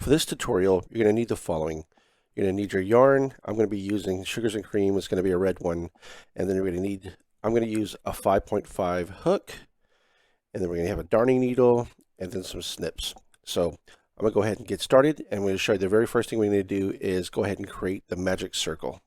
For this tutorial, you're going to need the following. You're going to need your yarn. I'm going to be using Sugars and Cream. It's going to be a red one. And then I'm going to use a 5.5 hook. And then we're going to have a darning needle and then some snips. So I'm going to go ahead and get started. And I'm going to show you the very first thing we need to do is go ahead and create the magic circle.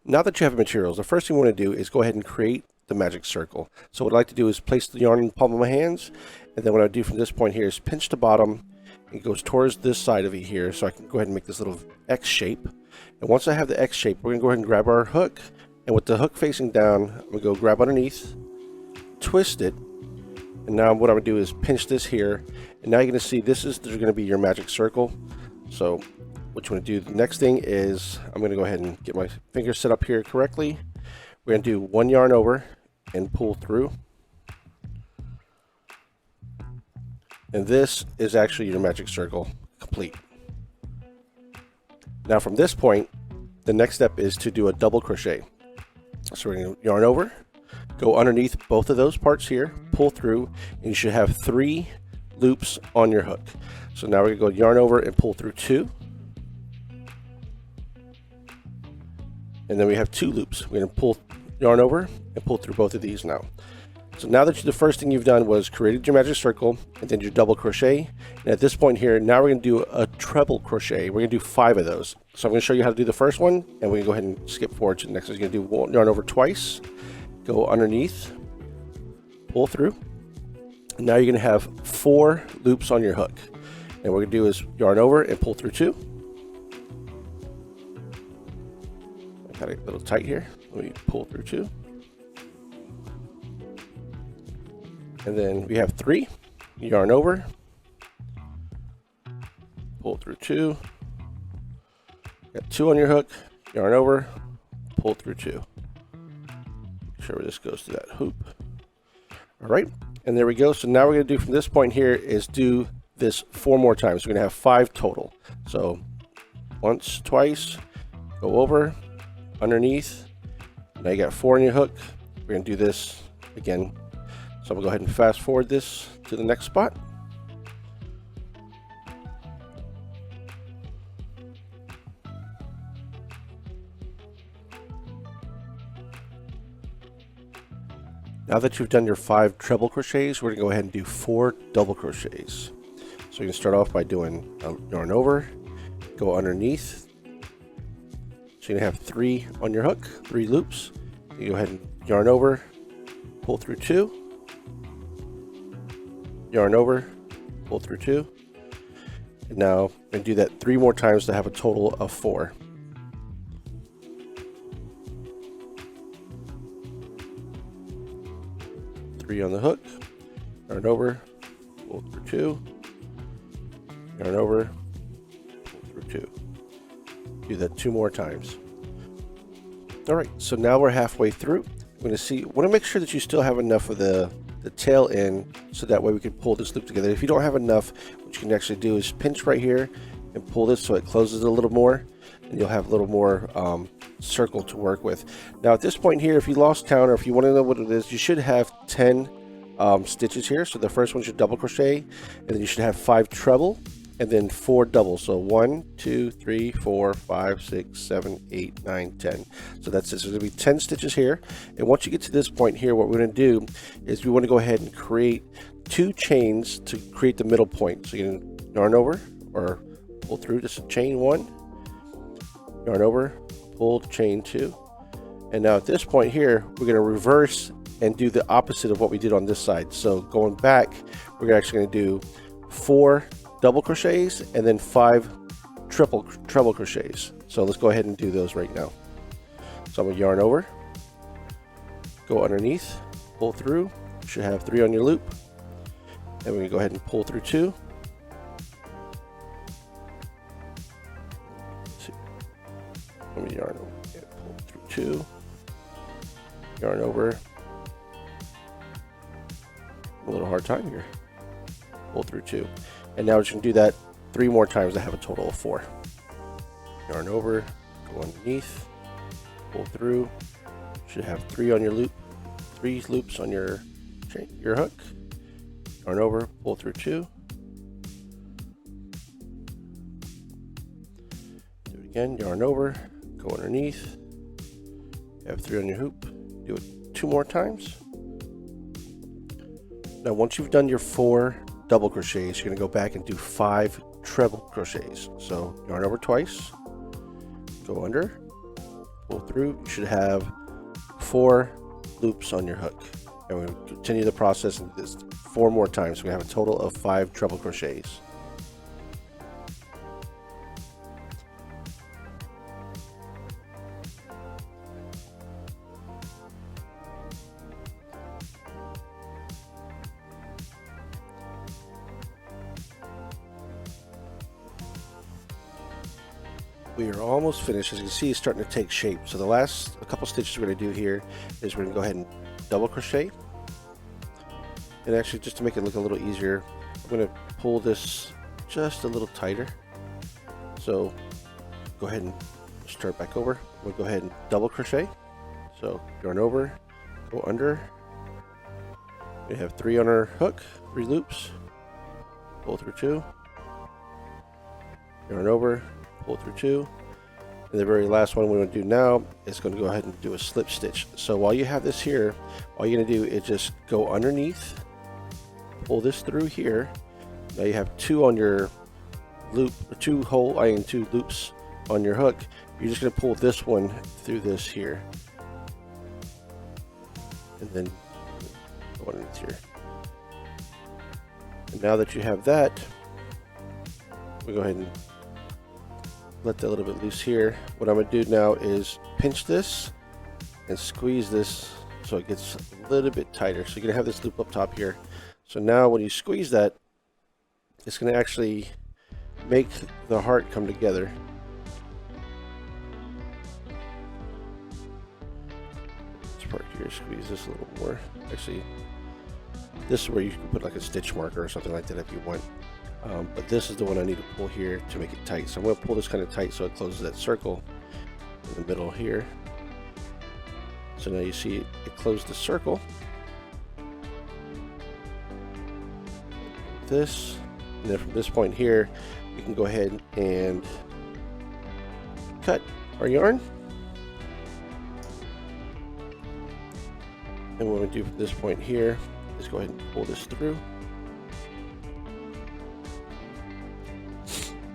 Now that you have materials, the first thing we want to do is go ahead and create the magic circle. So what I'd like to do is place the yarn in the palm of my hands, and then what I do from this point here is pinch the bottom. It goes towards this side of it here, so I can go ahead and make this little X shape. And once I have the X shape, we're going to go ahead and grab our hook, and with the hook facing down, I'm going to go grab underneath, twist it, and now what I'm going to do is pinch this here, and now you're going to see there's going to be your magic circle. So what you want to do, the next thing is I'm going to go ahead and get my fingers set up here correctly. We're going to do one yarn over and pull through. And this is actually your magic circle complete. Now from this point, the next step is to do a double crochet. So we're going to yarn over, go underneath both of those parts here, pull through, and you should have 3 loops on your hook. So now we're going to go yarn over and pull through 2. And then we have 2 loops. We're going to pull yarn over and pull through both of these now. So now that the first thing you've done was created your magic circle and then your double crochet, and at this point here, now we're going to do a treble crochet. We're going to do 5 of those. So I'm going to show you how to do the first one, and we're going to go ahead and skip forward to the next. You're going to do yarn over twice, go underneath, pull through, and now you're going to have 4 loops on your hook. And what we're going to do is yarn over and pull through 2. Got it a little tight here. Let me pull through 2. And then we have 3. Yarn over. Pull through 2. Got 2 on your hook. Yarn over. Pull through 2. Make sure this goes to that hoop. Alright. And there we go. So now we're going to do from this point here is do this 4 more times. We're going to have 5 total. So once, twice, go over, underneath. Now you got 4 on your hook. We're going to do this again. So I'm going to go ahead and fast forward this to the next spot. Now that you've done your 5 treble crochets, we're going to go ahead and do 4 double crochets. So you can start off by doing a yarn over, go underneath. So you're going to have 3 on your hook, 3 loops. You go ahead and yarn over, pull through 2. Yarn over, pull through 2. And now I'm going to do that 3 more times to have a total of 4. Three on the hook, yarn over, pull through 2. Yarn over, pull through 2. Do that 2 more times. Alright, so now we're halfway through. Want to make sure that you still have enough of the tail end, so that way we can pull this loop together. If you don't have enough, what you can actually do is pinch right here and pull this so it closes a little more, and you'll have a little more circle to work with. Now at this point here, if you lost count or if you want to know what it is, you should have 10 stitches here. So the first one should double crochet, and then you should have 5 treble, and then 4 doubles. So 1, 2, 3, 4, 5, 6, 7, 8, 9, 10. So that's it. So there's going to be 10 stitches here. And once you get to this point here, what we're going to do is we want to go ahead and create 2 chains to create the middle point. So you can yarn over or pull through just a chain 1, yarn over, pull, chain 2. And now at this point here, we're going to reverse and do the opposite of what we did on this side. So going back, we're actually going to do 4 double crochets and then 5 treble crochets. So let's go ahead and do those right now. So I'm going to yarn over, go underneath, pull through. You should have 3 on your loop. And we're going to go ahead and pull through 2. Let me yarn over and pull through 2. Yarn over. A little hard time here. Pull through 2. And now we're just going to do that 3 more times to have a total of 4. Yarn over, go underneath, pull through. Should have 3 on your loop, 3 loops on your hook. yarn over, pull through 2. Do it again, yarn over, go underneath. You have 3 on your hoop. Do it 2 more times. Now once you've done your 4 double crochets, you're going to go back and do 5 treble crochets. So yarn over twice, go under, pull through. You should have 4 loops on your hook. And we're going to continue the process and do this 4 more times. So we have a total of 5 treble crochets. We are almost finished. As you can see, it's starting to take shape. So the last couple stitches we're going to do here is we're going to go ahead and double crochet. And actually, just to make it look a little easier, I'm going to pull this just a little tighter. So go ahead and start back over. We'll go ahead and double crochet. So yarn over, go under. We have 3 on our hook, 3 loops, pull through 2, yarn over, pull through 2, and the very last one we want to do now is going to go ahead and do a slip stitch. So while you have this here, all you're going to do is just go underneath, pull this through here. Now you have 2 on your loop, or 2 loops on your hook. You're just going to pull this one through this here, and then go underneath here. And now that you have that, we go ahead and let that a little bit loose here. What I'm going to do now is pinch this and squeeze this so it gets a little bit tighter. So you're going to have this loop up top here. So now when you squeeze that, it's going to actually make the heart come together. This part here, squeeze this a little more. Actually, this is where you can put like a stitch marker or something like that if you want. But this is the one I need to pull here to make it tight. So I'm going to pull this kind of tight so it closes that circle in the middle here. So now you see it closed the circle. This, and then from this point here, we can go ahead and cut our yarn. And what we do from this point here is go ahead and pull this through.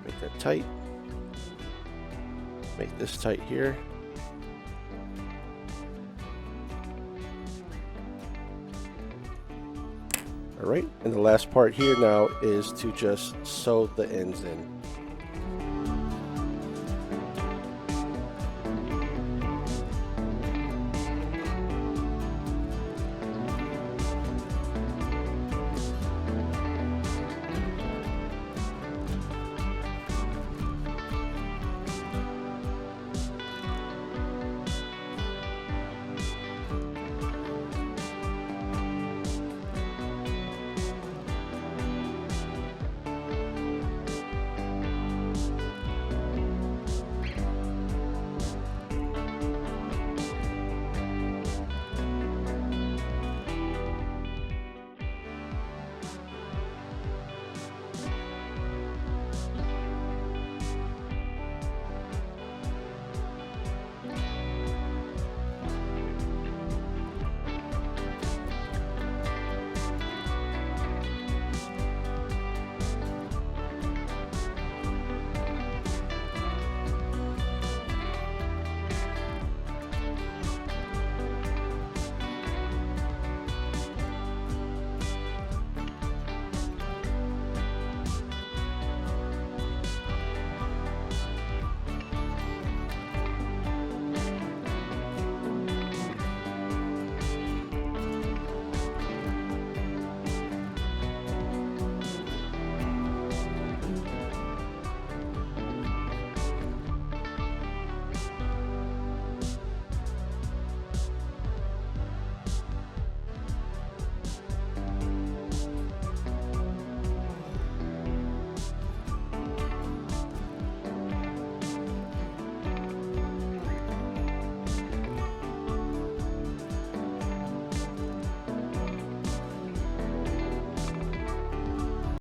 Make that tight. Make this tight here. All right, and the last part here now is to just sew the ends in.